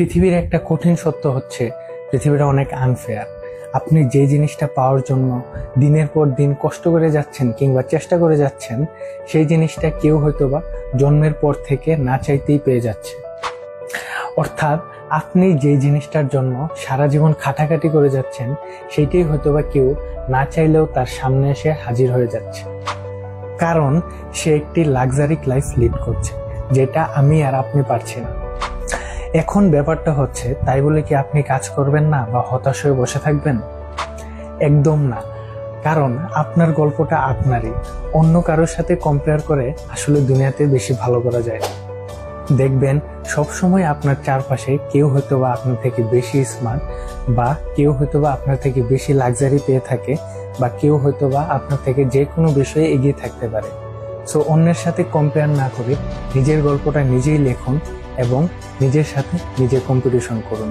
পৃথিবীর একটা কঠিন সত্য হচ্ছে পৃথিবীটা অনেক আনফেয়ার। আপনি যে জিনিসটা পাওয়ার জন্য দিনের পর দিন কষ্ট করে যাচ্ছেন কিংবা চেষ্টা করে যাচ্ছেন, সেই জিনিসটা কেউ হয়তোবা জন্মের পর থেকে না চাইতেই পেয়ে যাচ্ছে। অর্থাৎ আপনি যে জিনিসটার জন্য সারা জীবন খাটাখাটি করে যাচ্ছেন, সেইটাই হয়তোবা কেউ না চাইলেও তার সামনে এসে হাজির হয়ে যাচ্ছে, কারণ সে একটি লাক্সারি লাইফ লিড করছে, যেটা আমি আর আপনি পারছি না। এখন ব্যাপারটা হচ্ছে, তাই বলে কি আপনি কাজ করবেন না বা হতাশ হয়ে বসে থাকবেন? একদম না। কারণ আপনার গল্পটা আপনারই, অন্য কারোর সাথে কম্পেয়ার করে আসলে দুনিয়াতে বেশি ভালো করা যায় না। দেখবেন সবসময় আপনার চারপাশে কেউ হয়তোবা আপনার থেকে বেশি স্মার্ট, বা কেউ হয়তোবা আপনার থেকে বেশি লাক্সারি পেয়ে থাকে, বা কেউ হয়তোবা আপনার থেকে যে কোনো বিষয়ে এগিয়ে থাকতে পারে। সো অন্যের সাথে কম্পেয়ার না করে নিজের গল্পটা নিজেই লেখুন এবং নিজের সাথে নিজে কম্পিটিশন করুন।